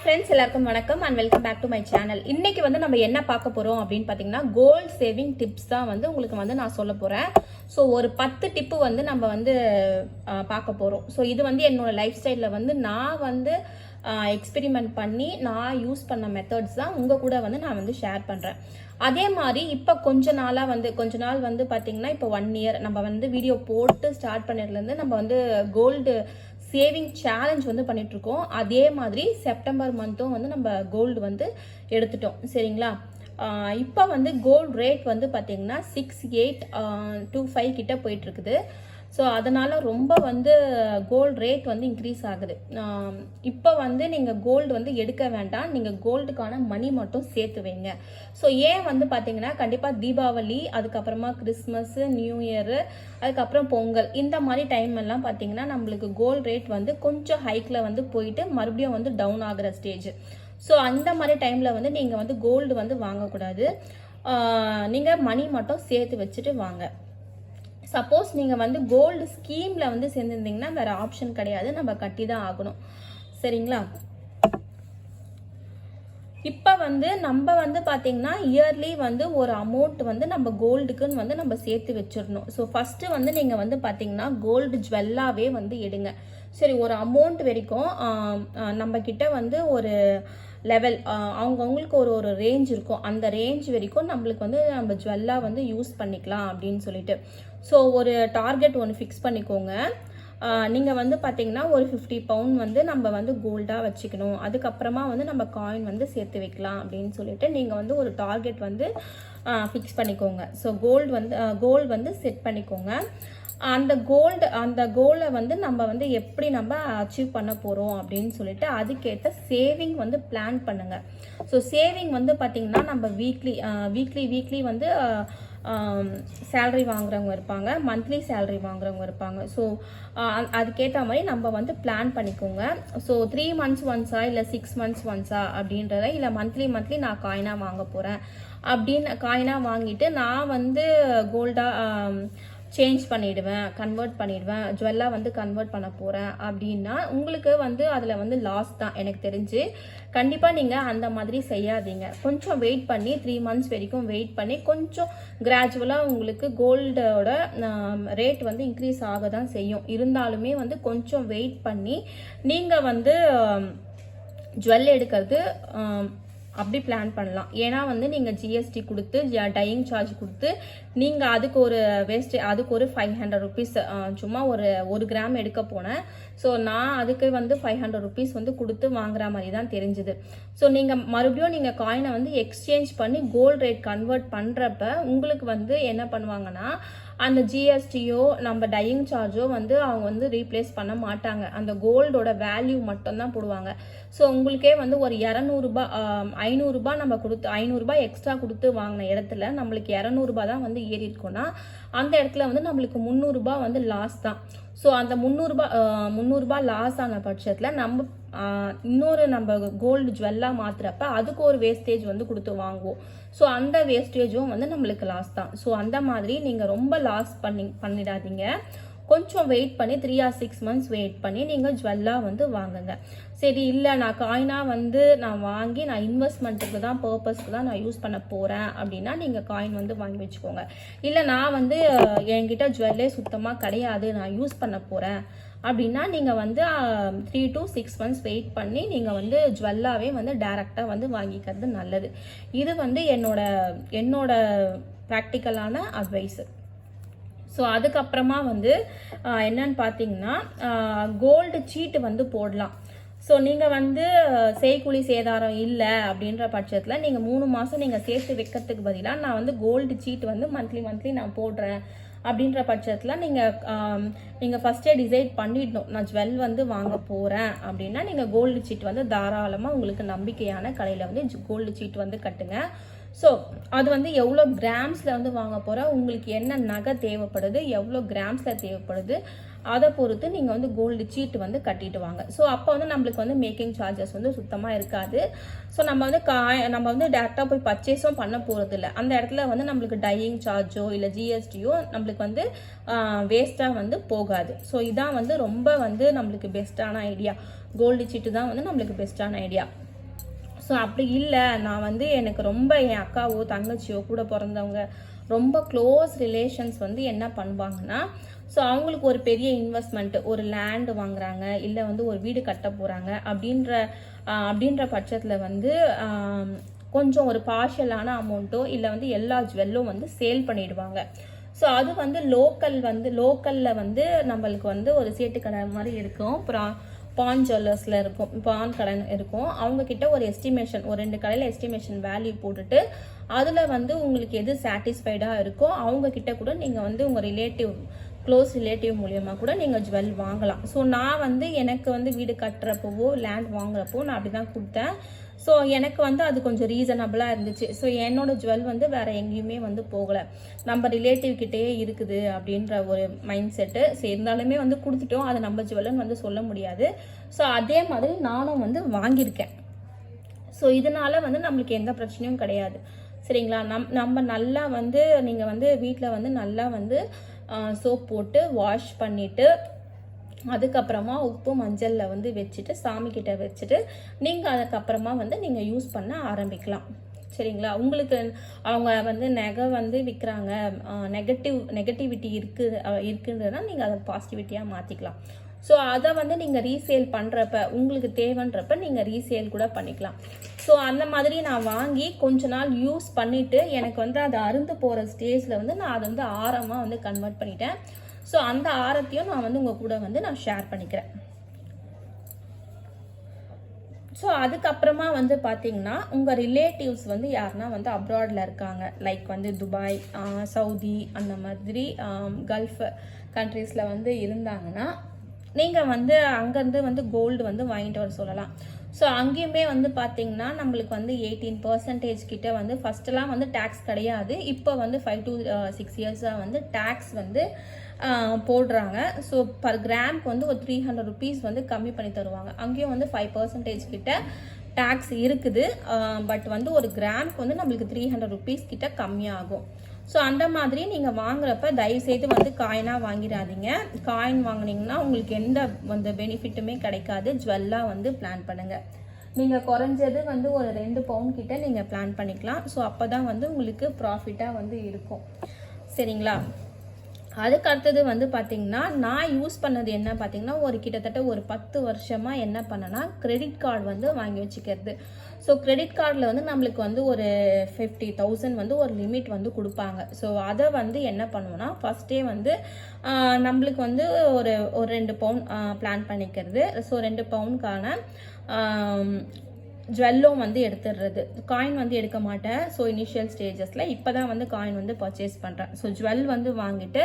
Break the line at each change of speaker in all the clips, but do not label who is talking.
Friends, எல்லாருக்கும் வணக்கம் and welcome back to my channel. இன்னைக்கு வந்து நம்ம என்ன பார்க்க போறோம் அப்படின்னு பார்த்தீங்கன்னா, கோல்ட் சேவிங் டிப்ஸ் தான் வந்து உங்களுக்கு வந்து நான் சொல்ல போறேன். ஸோ ஒரு 10 டிப்பு வந்து நம்ம வந்து பார்க்க போறோம். ஸோ இது வந்து என்னோட லைஃப் ஸ்டைலில் வந்து நான் வந்து எக்ஸ்பெரிமெண்ட் பண்ணி நான் யூஸ் பண்ண மெத்தட்ஸ் தான் உங்கள் கூட வந்து நான் வந்து ஷேர் பண்ணுறேன். அதே மாதிரி இப்போ கொஞ்ச நாள் வந்து பார்த்தீங்கன்னா, இப்போ 1 இயர் நம்ம வந்து வீடியோ போட்டு ஸ்டார்ட் பண்ணதுலேருந்து நம்ம வந்து கோல்டு சேவிங் சேலஞ்ச் வந்து பண்ணிட்டு இருக்கோம். அதே மாதிரி செப்டம்பர் மந்த்தும் வந்து நம்ம கோல்டு வந்து எடுத்துட்டோம். சரிங்களா? இப்போ வந்து கோல்டு ரேட் வந்து பார்த்தீங்கன்னா 6825 கிட்ட போயிட்டு இருக்குது. ஸோ அதனால ரொம்ப வந்து கோல்டு ரேட் வந்து இன்க்ரீஸ் ஆகுது. இப்போ வந்து நீங்கள் கோல்டு வந்து எடுக்க வேண்டாம், நீங்கள் கோல்டுக்கான மணி மட்டும் சேர்த்து வைங்க. ஸோ ஏன் வந்து பார்த்தீங்கன்னா, கண்டிப்பாக தீபாவளி, அதுக்கப்புறமா கிறிஸ்மஸ், நியூ இயரு, அதுக்கப்புறம் பொங்கல், இந்த மாதிரி டைம் எல்லாம் பார்த்தீங்கன்னா நம்மளுக்கு கோல்டு ரேட் வந்து கொஞ்சம் ஹைக்கில் வந்து போயிட்டு மறுபடியும் வந்து டவுன் ஆகிற ஸ்டேஜ். ஸோ அந்த மாதிரி டைமில் வந்து நீங்கள் வந்து கோல்டு வந்து வாங்கக்கூடாது. நீங்கள் மணி மட்டும் சேர்த்து வச்சுட்டு வாங்க. சப்போஸ் நீங்கள் வந்து கோல்டு ஸ்கீமில் வந்து சேர்ந்துருந்தீங்கன்னா வேறு ஆப்ஷன் கிடையாது, நம்ம கட்டி தான் ஆகணும். சரிங்களா? இப்போ வந்து நம்ம வந்து பார்த்தீங்கன்னா இயர்லி வந்து ஒரு அமௌண்ட் வந்து நம்ம கோல்டுக்குன்னு வந்து நம்ம சேர்த்து வச்சிடணும். ஸோ ஃபஸ்ட்டு வந்து நீங்கள் வந்து பார்த்தீங்கன்னா கோல்டு ஜுவல்லாகவே வந்து எடுங்க. சரி, ஒரு அமௌண்ட் வரைக்கும் நம்ம கிட்ட வந்து ஒரு லெவல், அவங்கவுங்களுக்கு ஒரு ரேஞ்ச் இருக்கும். அந்த ரேஞ்ச் வரைக்கும் நம்மளுக்கு வந்து நம்ம ஜுவல்லாக வந்து யூஸ் பண்ணிக்கலாம் அப்படின்னு சொல்லிட்டு. ஸோ ஒரு டார்கெட் ஒன்று ஃபிக்ஸ் பண்ணிக்கோங்க. நீங்கள் வந்து பார்த்தீங்கன்னா ஒரு 50 பவுண்ட் வந்து நம்ம வந்து கோல்டாக வச்சுக்கணும், அதுக்கப்புறமா வந்து நம்ம காயின் வந்து சேர்த்து வைக்கலாம் அப்படின்னு சொல்லிட்டு நீங்கள் வந்து ஒரு டார்கெட் வந்து ஃபிக்ஸ் பண்ணிக்கோங்க. ஸோ கோல்டு வந்து செட் பண்ணிக்கோங்க. அந்த கோலை வந்து நம்ம வந்து எப்படி நம்ம அச்சீவ் பண்ண போகிறோம் அப்படின்னு சொல்லிட்டு அதுக்கேற்ற சேவிங் வந்து பிளான் பண்ணுங்கள். ஸோ சேவிங் வந்து பார்த்திங்கன்னா நம்ம வீக்லி வந்து சேலரி வாங்குறவங்க இருப்பாங்க, மந்த்லி சேலரி வாங்குறவங்க இருப்பாங்க. ஸோ அதுக்கேற்ற மாதிரி நம்ம வந்து பிளான் பண்ணிக்கோங்க. ஸோ 3 months ஒன்ஸா இல்லை 6 months ஒன்ஸா அப்படின்றத, இல்லை மந்த்லி நான் காயினாக வாங்க போகிறேன் அப்படின்னு காயினாக வாங்கிட்டு நான் வந்து கோல்டாக சேஞ்ச் கன்வெர்ட் பண்ணிடுவேன், ஜுவல்லாக வந்து கன்வெர்ட் பண்ண போகிறேன் அப்படின்னா உங்களுக்கு வந்து அதில் வந்து லாஸ் தான் எனக்கு தெரிஞ்சு. கண்டிப்பாக நீங்கள் அந்த மாதிரி செய்யாதீங்க. கொஞ்சம் வெயிட் பண்ணி 3 months வரைக்கும் வெயிட் பண்ணி கொஞ்சம் கிராஜுவலாக உங்களுக்கு கோல்டோட ரேட் வந்து இன்க்ரீஸ் ஆக தான் செய்யும். இருந்தாலுமே வந்து கொஞ்சம் வெயிட் பண்ணி நீங்கள் வந்து ஜுவல் எடுக்கிறது அப்படி பிளான் பண்ணலாம். ஏன்னா வந்து நீங்கள் ஜிஎஸ்டி கொடுத்து டையிங் சார்ஜ் கொடுத்து நீங்கள் அதுக்கு ஒரு 500 rupees சும்மா ஒரு கிராம் எடுக்க போனேன். ஸோ நான் அதுக்கு வந்து 500 rupees வந்து கொடுத்து வாங்குற மாதிரி தான் தெரிஞ்சுது. ஸோ நீங்கள் மறுபடியும் நீங்கள் காயினை வந்து எக்ஸ்சேஞ்ச் பண்ணி கோல்டு ரேட் கன்வெர்ட் பண்ணுறப்ப உங்களுக்கு வந்து என்ன பண்ணுவாங்கன்னா, அந்த ஜிஎஸ்டியோ நம்ம டையிங் சார்ஜோ வந்து அவங்க வந்து ரீப்ளேஸ் பண்ண மாட்டாங்க, அந்த கோல்டோட வேல்யூ மட்டும்தான் போடுவாங்க. ஸோ உங்களுக்கே வந்து ஒரு 200 500 நம்ம கொடுத்து 500 எக்ஸ்ட்ரா கொடுத்து வாங்கின இடத்துல நம்மளுக்கு 200 தான் வந்து ஏறி இருக்கோம்னா அந்த இடத்துல வந்து நம்மளுக்கு 300 வந்து லாஸ் தான். ஸோ அந்த 300 லாஸ் ஆன பட்சத்தில் நம்ம இன்னொரு நம்ம கோல்டு ஜுவல்லாக மாற்றுறப்ப அதுக்கு ஒரு வேஸ்டேஜ் வந்து கொடுத்து வாங்குவோம். ஸோ அந்த வேஸ்டேஜும் வந்து நம்மளுக்கு லாஸ் தான். ஸோ அந்த மாதிரி நீங்கள் ரொம்ப லாஸ் பண்ணிடாதீங்க. கொஞ்சம் வெயிட் பண்ணி 3 or 6 months வெயிட் பண்ணி நீங்கள் ஜுவல்லாக வந்து வாங்குங்க. சரி, இல்லை நான் காயினாக வந்து நான் வாங்கி நான் இன்வெஸ்ட்மெண்ட்டுக்கு தான் பர்பஸ்க்கு தான் நான் யூஸ் பண்ண போகிறேன் அப்படின்னா நீங்கள் காயின் வந்து வாங்கி வச்சுக்கோங்க. இல்லை நான் வந்து என்கிட்ட ஜுவல்லே சுத்தமாக கிடையாது, நான் யூஸ் பண்ண போகிறேன் அப்படின்னா நீங்கள் வந்து 3 to 6 months வெயிட் பண்ணி நீங்கள் வந்து ஜுவல்லாவே வந்து டைரெக்டாக வந்து வாங்கிக்கிறது நல்லது. இது வந்து என்னோட ப்ராக்டிக்கலான அட்வைஸு. ஸோ அதுக்கப்புறமா வந்து என்னன்னு பார்த்தீங்கன்னா, கோல்டு சீட்டு வந்து போடலாம். ஸோ நீங்கள் வந்து செய்கூலி சேதாரம் இல்லை அப்படின்ற பட்சத்தில் நீங்கள் 3 மாதம் நீங்கள் சேர்த்து வைக்கிறதுக்கு பதிலாக நான் வந்து கோல்டு சீட்டு வந்து மந்த்லி நான் போடுறேன் அப்படின்ற பட்சத்தில் நீங்கள் ஃபஸ்ட்டே டிசைட் பண்ணிடணும், நான் ஜுவல் வந்து வாங்க போகிறேன் அப்படின்னா நீங்கள் கோல்டு சீட் வந்து தாராளமாக உங்களுக்கு நம்பிக்கையான கடையில் வந்து கோல்டு சீட் வந்து கட்டுங்க. ஸோ அது வந்து எவ்வளோ கிராம்ஸில் வந்து வாங்க போகிற, உங்களுக்கு என்ன நகை தேவைப்படுது, எவ்வளோ கிராம்ஸில் தேவைப்படுது, அதை பொறுத்து நீங்கள் வந்து கோல்டு சீட்டு வந்து கட்டிட்டு வாங்க. ஸோ அப்போ வந்து நம்மளுக்கு வந்து மேக்கிங் சார்ஜஸ் வந்து சுத்தமாக இருக்காது. ஸோ நம்ம வந்து டேரெக்டாக போய் பர்ச்சேஸும் பண்ண போகிறது இல்லை. அந்த இடத்துல வந்து நம்மளுக்கு டையிங் சார்ஜோ இல்லை ஜிஎஸ்டியோ நம்மளுக்கு வந்து வேஸ்ட்டாக வந்து போகாது. ஸோ இதான் வந்து ரொம்ப வந்து நம்மளுக்கு பெஸ்ட்டான ஐடியா. கோல்டு சீட்டு தான் வந்து நம்மளுக்கு பெஸ்ட்டான ஐடியா. ஸோ அப்படி இல்லை, நான் வந்து எனக்கு ரொம்ப என் அக்காவோ தங்கச்சியோ கூட பிறந்தவங்க ரொம்ப க்ளோஸ் ரிலேஷன்ஸ் வந்து என்ன பண்ணுவாங்கன்னா, ஸோ அவங்களுக்கு ஒரு பெரிய இன்வெஸ்ட்மெண்ட், ஒரு லேண்டு வாங்குறாங்க, இல்லை வந்து ஒரு வீடு கட்ட போகிறாங்க அப்படின்ற பட்சத்தில் வந்து கொஞ்சம் ஒரு பார்ஷியலான அமௌண்ட்டோ இல்லை வந்து எல்லா ஜுவல்லும் வந்து சேல் பண்ணிடுவாங்க. ஸோ அது வந்து லோக்கலில் வந்து நம்மளுக்கு வந்து ஒரு சேட்டு கடை மாதிரி இருக்கும். அப்புறம் பான் ஜுவல்லர்ஸில் இருக்கும், பான் கடை இருக்கும். அவங்கக்கிட்ட ஒரு எஸ்டிமேஷன், ஒரு 2 கடையில் எஸ்டிமேஷன் வேல்யூ போட்டுட்டு அதில் வந்து உங்களுக்கு எது சாட்டிஸ்ஃபைடாக இருக்கோ அவங்கக்கிட்ட கூட நீங்கள் வந்து உங்கள் க்ளோஸ் ரிலேட்டிவ் மூலியமாக கூட நீங்கள் ஜுவல் வாங்கலாம். ஸோ நான் வந்து எனக்கு வந்து வீடு கட்டுறப்போவோ லேண்ட் வாங்குறப்போ நான் அப்படி தான் கொடுத்தேன். ஸோ எனக்கு வந்து அது கொஞ்சம் ரீசனபிளாக இருந்துச்சு. ஸோ என்னோட ஜுவல் வந்து வேறு எங்கேயுமே வந்து போகலை, நம்ம ரிலேட்டிவ் கிட்டேயே இருக்குது அப்படின்ற ஒரு மைண்ட் செட்டு. ஸோ இருந்தாலுமே வந்து கொடுத்துட்டோம், அது நம்ம ஜுவல்னு வந்து சொல்ல முடியாது. ஸோ அதே மாதிரி நானும் வந்து வாங்கியிருக்கேன். ஸோ இதனால வந்து நம்மளுக்கு எந்த பிரச்சனையும் கிடையாது. சரிங்களா? நம்ம நல்லா வந்து நீங்கள் வந்து வீட்டில் வந்து நல்லா வந்து சோப் போட்டு வாஷ் பண்ணிவிட்டு அதுக்கப்புறமா உப்பு மஞ்சளில் வந்து வச்சுட்டு சாமிக்கிட்ட வச்சுட்டு நீங்கள் அதுக்கப்புறமா வந்து நீங்கள் யூஸ் பண்ண ஆரம்பிக்கலாம். சரிங்களா? உங்களுக்கு அவங்க வந்து நகை வந்து விற்கிறாங்க, நெகட்டிவிட்டி இருக்குன்றதுனா நீங்கள் அதை பாசிட்டிவிட்டியாக மாற்றிக்கலாம். ஸோ அதை வந்து நீங்கள் ரீசேல் பண்ணுறப்ப உங்களுக்கு தேவைன்றப்ப நீங்கள் ரீசேல் கூட பண்ணிக்கலாம். ஸோ அந்த மாதிரி நான் வாங்கி கொஞ்ச நாள் யூஸ் பண்ணிவிட்டு எனக்கு வந்து அது அருந்து போகிற ஸ்டேஜில் வந்து நான் அதை வந்து ஆரமாக வந்து கன்வெர்ட் பண்ணிட்டேன். ஸோ அந்த ஆரத்தையும் நான் வந்து உங்கள் கூட வந்து நான் ஷேர் பண்ணிக்கிறேன். ஸோ அதுக்கப்புறமா வந்து பார்த்தீங்கன்னா உங்கள் ரிலேட்டிவ்ஸ் வந்து யாருன்னா வந்து அப்ராடில் இருக்காங்க, லைக் வந்து துபாய், சவுதி அந்த மாதிரி கல்ஃப் கண்ட்ரீஸில் வந்து இருந்தாங்கன்னா நீங்கள் வந்து அங்கேருந்து வந்து கோல்டு வந்து வாங்கிட்டு வர சொல்லலாம். ஸோ அங்கேயுமே வந்து பார்த்தீங்கன்னா நம்மளுக்கு வந்து 18% கிட்ட வந்து ஃபஸ்ட்டெல்லாம் வந்து டேக்ஸ் கிடையாது. இப்போ வந்து 5 to 6 இயர்ஸாக வந்து டேக்ஸ் வந்து போடுறாங்க. ஸோ பர் கிராம்க்கு வந்து ஒரு 300 rupees வந்து கம்மி பண்ணி தருவாங்க. அங்கேயும் வந்து 5% கிட்ட டேக்ஸ் இருக்குது. பட் வந்து ஒரு கிராம்க்கு வந்து நம்மளுக்கு 300 rupees கிட்ட கம்மியாகும். ஸோ அந்த மாதிரி நீங்கள் வாங்குறப்ப தயவுசெய்து வந்து காயினாக வாங்கிடாதீங்க. காயின் வாங்கினீங்கன்னா உங்களுக்கு எந்த வந்து பெனிஃபிட்டுமே கிடைக்காது. ஜுவல்லாக வந்து பிளான் பண்ணுங்கள். நீங்கள் குறைஞ்சது வந்து ஒரு 2 பவுன் கிட்ட நீங்கள் பிளான் பண்ணிக்கலாம். ஸோ அப்போ தான் வந்து உங்களுக்கு ப்ராஃபிட்டாக வந்து இருக்கும். சரிங்களா? அதுக்கு அடுத்தது வந்து பார்த்தீங்கன்னா நான் யூஸ் பண்ணது என்ன பார்த்தீங்கன்னா ஒரு கிட்டத்தட்ட ஒரு 10 வருஷமாக என்ன பண்ணேன்னா கிரெடிட் கார்டு வந்து வாங்கி வச்சுக்கிறது. ஸோ கிரெடிட் கார்டில் வந்து நம்மளுக்கு வந்து ஒரு 50,000 வந்து ஒரு லிமிட் வந்து கொடுப்பாங்க. ஸோ அதை வந்து என்ன பண்ணுவோன்னா ஃபஸ்ட்டே வந்து நம்மளுக்கு வந்து ஒரு 2 பவுன் பிளான் பண்ணிக்கிறது. ஸோ 2 பவுனுக்கான ஜுவல்லும் வந்து எடுத்துடுறது. காயின் வந்து எடுக்க மாட்டேன். ஸோ இனிஷியல் ஸ்டேஜஸில் இப்போ தான் வந்து காயின் வந்து பர்ச்சேஸ் பண்ணுறேன். ஸோ ஜுவல் வந்து வாங்கிட்டு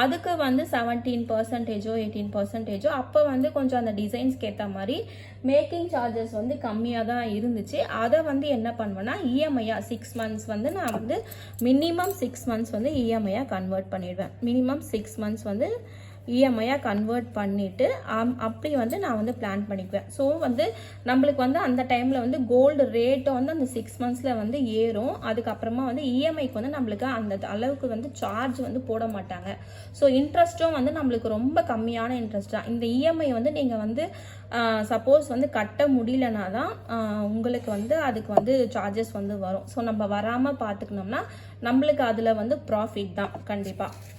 அதுக்கு வந்து 17%, 18% அப்போ வந்து கொஞ்சம் அந்த டிசைன்ஸ்க்கு ஏற்ற மாதிரி மேக்கிங் சார்ஜஸ் வந்து கம்மியாக தான் இருந்துச்சு. அதை வந்து என்ன பண்ணுவேன்னா இஎம்ஐயாக 6 months வந்து நான் வந்து மினிமம் 6 months வந்து இஎம்ஐயாக கன்வெர்ட் பண்ணிடுவேன். மினிமம் 6 months வந்து இஎம்ஐயாக கன்வெர்ட் பண்ணிவிட்டு அப்படி வந்து நான் வந்து பிளான் பண்ணிக்குவேன். ஸோ வந்து நம்மளுக்கு வந்து அந்த டைமில் வந்து கோல்டு ரேட்டை வந்து அந்த 6 monthsல வந்து ஏறும். அதுக்கப்புறமா வந்து இஎம்ஐக்கு வந்து நம்மளுக்கு அந்த அளவுக்கு வந்து சார்ஜ் வந்து போட மாட்டாங்க. ஸோ இன்ட்ரெஸ்ட்டும் வந்து நம்மளுக்கு ரொம்ப கம்மியான இன்ட்ரெஸ்ட் தான். இந்த இஎம்ஐ வந்து நீங்கள் வந்து சப்போஸ் வந்து கட்ட முடியலனா தான் உங்களுக்கு வந்து அதுக்கு வந்து சார்ஜஸ் வந்து வரும். ஸோ நம்ம வராமல் பார்த்துக்கணும்னா நம்மளுக்கு அதில் வந்து ப்ராஃபிட் தான் கண்டிப்பாக.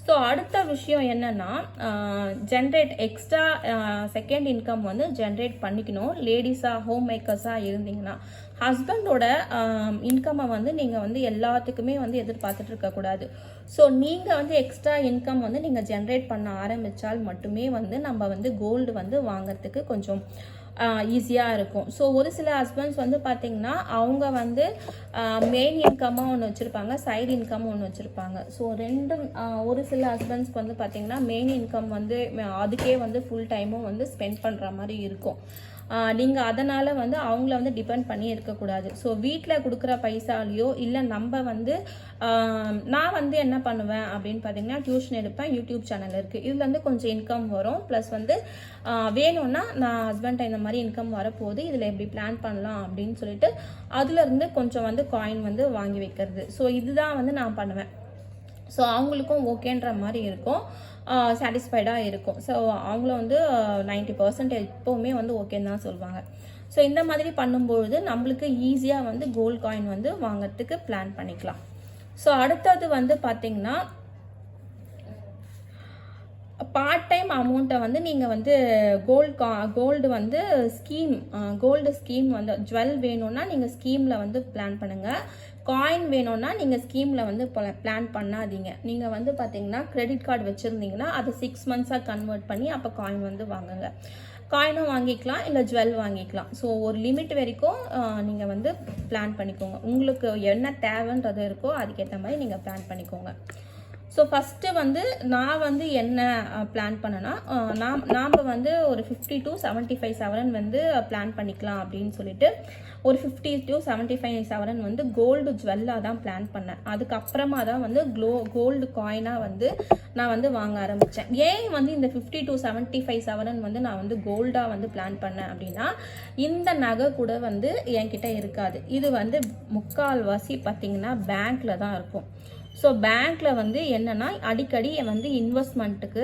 ஸோ அடுத்த விஷயம் என்னன்னா எக்ஸ்ட்ரா செகண்ட் இன்கம் வந்து ஜென்ரேட் பண்ணிக்கணும். லேடிஸாக ஹோம் மேக்கர்ஸாக இருந்தீங்கன்னா ஹஸ்பண்டோட இன்கம்மை வந்து நீங்கள் வந்து எல்லாத்துக்குமே வந்து எதிர்பார்த்துட்டு இருக்கக்கூடாது. ஸோ நீங்கள் வந்து எக்ஸ்ட்ரா இன்கம் வந்து நீங்கள் ஜென்ரேட் பண்ண ஆரம்பித்தால் மட்டுமே வந்து நம்ம வந்து கோல்டு வந்து வாங்கிறதுக்கு கொஞ்சம் ஈஸியாக இருக்கும். ஸோ ஒரு சில ஹஸ்பண்ட்ஸ் வந்து பார்த்திங்கன்னா அவங்க வந்து மெயின் இன்கம்மாக ஒன்று வச்சுருப்பாங்க, சைடு இன்கம்மாக ஒன்று வச்சுருப்பாங்க. ஸோ ரெண்டும் ஒரு சில ஹஸ்பண்ட்ஸ்க்கு வந்து பார்த்திங்கன்னா மெயின் இன்கம் வந்து அதுக்கே வந்து ஃபுல் டைமும் வந்து ஸ்பெண்ட் பண்ணுற மாதிரி இருக்கும். நீங்கள் அதனால் வந்து அவங்கள வந்து டிபெண்ட் பண்ணி இருக்கக்கூடாது. ஸோ வீட்டில் கொடுக்குற பைசாலையோ இல்லை நம்ம வந்து நான் வந்து என்ன பண்ணுவேன் அப்படின்னு பார்த்தீங்கன்னா டியூஷன் எடுப்பேன். யூடியூப் சேனல் இருக்குது, இதில் வந்து கொஞ்சம் இன்கம் வரும். ப்ளஸ் வந்து வேணும்னா நான் ஹஸ்பண்ட் இந்த மாதிரி இன்கம் வரப்போகுது, இதில் எப்படி பிளான் பண்ணலாம் அப்படின்னு சொல்லிட்டு அதுலேருந்து கொஞ்சம் வந்து காயின் வந்து வாங்கி வைக்கிறது. ஸோ இதுதான் வந்து நான் பண்ணுவேன். ஸோ அவங்களுக்கும் ஓகேன்ற மாதிரி இருக்கும். சாட்டிஸ்ஃபைடாக இருக்கும். ஸோ அவங்களும் வந்து 90% எப்போவுமே வந்து ஓகேன்னு தான் சொல்லுவாங்க. ஸோ இந்த மாதிரி பண்ணும்பொழுது நம்மளுக்கு ஈஸியாக வந்து கோல்டு காயின் வந்து வாங்கிறதுக்கு பிளான் பண்ணிக்கலாம். ஸோ அடுத்தது வந்து பார்த்திங்கன்னா பார்ட் டைம் அமௌண்ட்டை வந்து நீங்கள் வந்து கோல்டு வந்து கோல்டு ஸ்கீம் வந்து ஜுவல் வேணும்னா நீங்கள் ஸ்கீமில் வந்து பிளான் பண்ணுங்கள். காயின் வேணும்னா நீங்கள் ஸ்கீமில் வந்து பிளான் பண்ணாதீங்க. நீங்கள் வந்து பார்த்தீங்கன்னா கிரெடிட் கார்டு வச்சுருந்தீங்கன்னா அதை 6 மந்த்ஸாக கன்வெர்ட் பண்ணி அப்போ காயின் வந்து வாங்குங்க. காயினும் வாங்கிக்கலாம், இல்லை ஜுவல் வாங்கிக்கலாம். ஸோ ஒரு லிமிட் வரைக்கும் நீங்கள் வந்து பிளான் பண்ணிக்கோங்க. உங்களுக்கு என்ன தேவைன்றது இருக்கோ அதுக்கேற்ற மாதிரி நீங்கள் பிளான் பண்ணிக்கோங்க. ஸோ ஃபஸ்ட்டு வந்து நான் வந்து என்ன பிளான் பண்ணேன்னா நாம் வந்து ஒரு 50 to 75 சவரன் வந்து பிளான் பண்ணிக்கலாம் அப்படின்னு சொல்லிட்டு ஒரு 50 to 75 சவரன் வந்து கோல்டு ஜுவல்லாக தான் பிளான் பண்ணேன். அதுக்கப்புறமா தான் வந்து கோல்டு காயினாக வந்து நான் வந்து வாங்க ஆரம்பித்தேன். ஏன் வந்து இந்த 50 to 75 சவரன் வந்து நான் வந்து கோல்டாக வந்து பிளான் பண்ணேன் அப்படின்னா இந்த நகை கூட வந்து என்கிட்ட இருக்காது. இது வந்து முக்கால்வாசி பார்த்திங்கன்னா பேங்க்கில் தான் இருக்கும். ஸோ பேங்க்கில் வந்து என்னென்னா அடிக்கடி வந்து இன்வெஸ்ட்மெண்ட்டு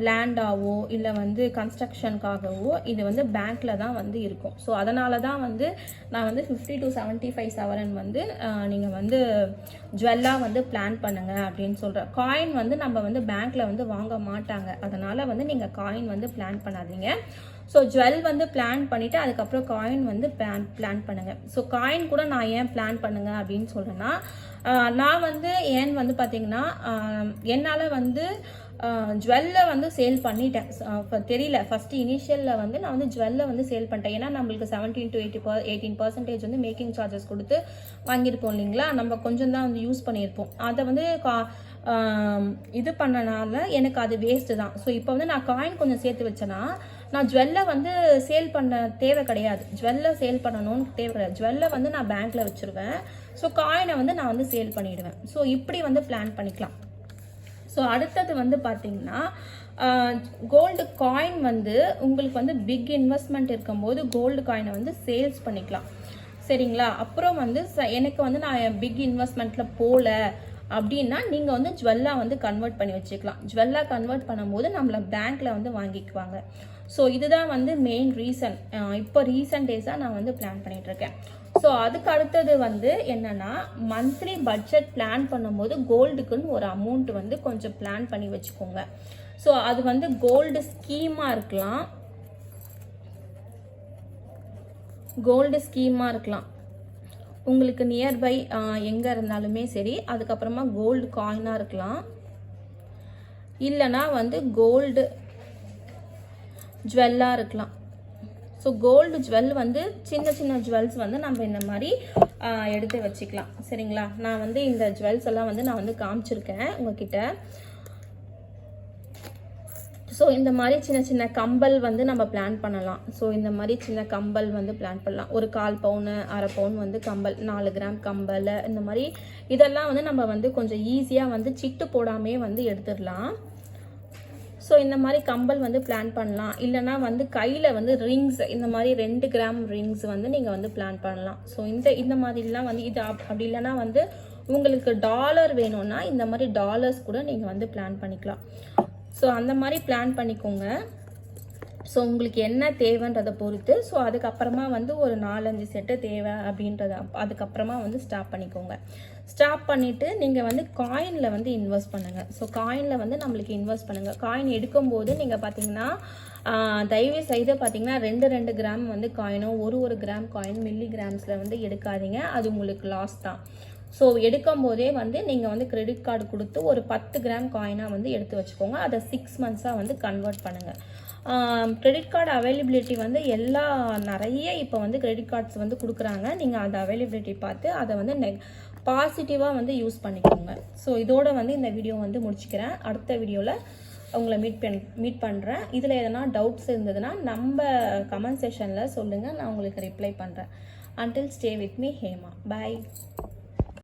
லேண்டாவோ இல்லை வந்து கன்ஸ்ட்ரக்ஷனுக்காகவோ இது வந்து பேங்க்கில் தான் வந்து இருக்கும். ஸோ அதனால தான் வந்து நான் வந்து 50 to 75 சவரன் வந்து நீங்கள் வந்து ஜுவல்லாக வந்து பிளான் பண்ணுங்கள் அப்படின்னு சொல்கிறேன். காயின் வந்து நம்ம வந்து பேங்க்கில் வந்து வாங்க மாட்டாங்க. அதனால் வந்து நீங்கள் காயின் வந்து பிளான் பண்ணாதீங்க. ஸோ ஜுவல் வந்து பிளான் பண்ணிவிட்டு அதுக்கப்புறம் காயின் வந்து பிளான் பண்ணுங்கள். ஸோ காயின் கூட நான் ஏன் பிளான் பண்ணுங்க அப்படின்னு சொல்கிறேன்னா நான் வந்து ஏன் வந்து பார்த்திங்கன்னா என்னால் வந்து ஜுவல்லை வந்து சேல் பண்ணிட்டேன். தெரியல ஃபஸ்ட்டு இனிஷியலில் வந்து நான் வந்து ஜுவல்லை வந்து சேல் பண்ணிட்டேன். ஏன்னா நம்மளுக்கு 17 to 18% வந்து மேக்கிங் சார்ஜஸ் கொடுத்து வாங்கியிருப்போம் இல்லைங்களா. நம்ம கொஞ்சம் தான் வந்து யூஸ் பண்ணியிருப்போம். அதை வந்து இது பண்ணனால எனக்கு அது வேஸ்ட்டு தான். ஸோ இப்போ வந்து நான் காயின் கொஞ்சம் சேர்த்து வச்சேன்னா நான் ஜுவல்லை வந்து சேல் பண்ண தேவை கிடையாது. ஜுவல்லை சேல் பண்ணணும்னு தேவை கிடையாது. ஜுவல்லை வந்து நான் பேங்க்கில் வச்சுருவேன். ஸோ காயினை வந்து நான் வந்து சேல் பண்ணிவிடுவேன். ஸோ இப்படி வந்து பிளான் பண்ணிக்கலாம். ஸோ அடுத்தது வந்து பார்த்திங்கன்னா கோல்டு காயின் வந்து உங்களுக்கு வந்து பிக் இன்வெஸ்ட்மெண்ட் இருக்கும்போது கோல்டு காயினை வந்து சேல்ஸ் பண்ணிக்கலாம். சரிங்களா. அப்புறம் வந்து எனக்கு வந்து நான் பிக் இன்வெஸ்ட்மெண்ட்டில் போகல அப்படின்னா நீங்கள் வந்து ஜுவல்லாக வந்து கன்வெர்ட் பண்ணி வச்சுக்கலாம். ஜுவல்லாக கன்வெர்ட் பண்ணும்போது நம்மளை பேங்க்கில் வந்து வாங்கிக்குவாங்க. ஸோ இதுதான் வந்து மெயின் ரீசன். இப்போ ரீசன்ட் டேஸாக நான் வந்து பிளான் பண்ணிகிட்ருக்கேன். ஸோ அதுக்கு அடுத்தது வந்து என்னென்னா மந்த்லி பட்ஜெட் பிளான் பண்ணும்போது கோல்டுக்குன்னு ஒரு அமௌண்ட் வந்து கொஞ்சம் பிளான் பண்ணி வச்சுக்கோங்க. ஸோ அது வந்து கோல்டு ஸ்கீமாக இருக்கலாம், உங்களுக்கு நியர்பை எங்கே இருந்தாலுமே சரி. அதுக்கப்புறமா கோல்டு காயினாக இருக்கலாம், இல்லைனா வந்து கோல்டு ஜுவல்லாக இருக்கலாம். ஸோ கோல்டு ஜுவல் வந்து சின்ன சின்ன ஜுவல்ஸ் வந்து நம்ம இந்த மாதிரி எடுத்து வச்சுக்கலாம். சரிங்களா. நான் வந்து இந்த ஜுவல்ஸ் எல்லாம் வந்து நான் வந்து காமிச்சிருக்கேன் உங்ககிட்ட. ஸோ இந்த மாதிரி சின்ன சின்ன கம்பல் வந்து நம்ம பிளான் பண்ணலாம். ஸோ இந்த மாதிரி சின்ன கம்பல் வந்து பிளான் பண்ணலாம். ஒரு 1/4 பவுன் 1/2 பவுன் வந்து கம்பல், 4 கிராம் கம்பல், இந்த மாதிரி இதெல்லாம் வந்து நம்ம வந்து கொஞ்சம் ஈஸியாக வந்து சிட்டு போடாமே வந்து எடுத்துடலாம். ஸோ இந்த மாதிரி கம்பல் வந்து பிளான் பண்ணலாம். இல்லைனா வந்து கையில் வந்து ரிங்ஸ், இந்த மாதிரி 2 கிராம் ரிங்ஸ் வந்து நீங்கள் வந்து பிளான் பண்ணலாம். ஸோ இந்த மாதிரிலாம் வந்து இது அப்படி இல்லைனா வந்து உங்களுக்கு டாலர் வேணும்னா இந்த மாதிரி டாலர்ஸ் கூட நீங்கள் வந்து பிளான் பண்ணிக்கலாம். ஸோ அந்த மாதிரி பிளான் பண்ணிக்கோங்க. ஸோ உங்களுக்கு என்ன தேவைன்றதை பொறுத்து. ஸோ அதுக்கப்புறமா வந்து ஒரு 4-5 செட்டு தேவை அப்படின்றத அதுக்கப்புறமா வந்து ஸ்டாப் பண்ணிக்கோங்க. ஸ்டாப் பண்ணிவிட்டு நீங்கள் வந்து காயினில் வந்து இன்வெஸ்ட் பண்ணுங்கள். ஸோ காயினில் வந்து நம்மளுக்கு இன்வெஸ்ட் பண்ணுங்கள். காயின் எடுக்கும்போது நீங்கள் பார்த்தீங்கன்னா தயவு செய்து பார்த்தீங்கன்னா 2 கிராம் வந்து காயினோ 1 கிராம் காயின் மில்லி கிராம்ஸில் வந்து எடுக்காதீங்க. அது உங்களுக்கு லாஸ் தான். ஸோ எடுக்கும் போதே வந்து நீங்கள் வந்து கிரெடிட் கார்டு கொடுத்து ஒரு 10 கிராம் காயினாக வந்து எடுத்து வச்சுக்கோங்க. அதை 6 மந்த்ஸாக வந்து கன்வெர்ட் பண்ணுங்கள். கிரெடிட் கார்டு அவைலபிலிட்டி வந்து நிறைய இப்போ வந்து கிரெடிட் கார்ட்ஸ் வந்து கொடுக்குறாங்க. நீங்கள் அந்த அவைலபிலிட்டி பார்த்து அதை வந்து பாசிட்டிவாக வந்து யூஸ் பண்ணிக்கோங்க. ஸோ இதோட வந்து இந்த வீடியோ வந்து முடிச்சுக்கிறேன். அடுத்த வீடியோவில் உங்களை மீட் பண்ணுறேன். இதில் எதனா டவுட்ஸ் இருந்ததுன்னா நம்ம கமெண்ட் செக்ஷனில் சொல்லுங்கள், நான் உங்களுக்கு ரிப்ளை பண்ணுறேன். Until stay with me, Hema. Bye.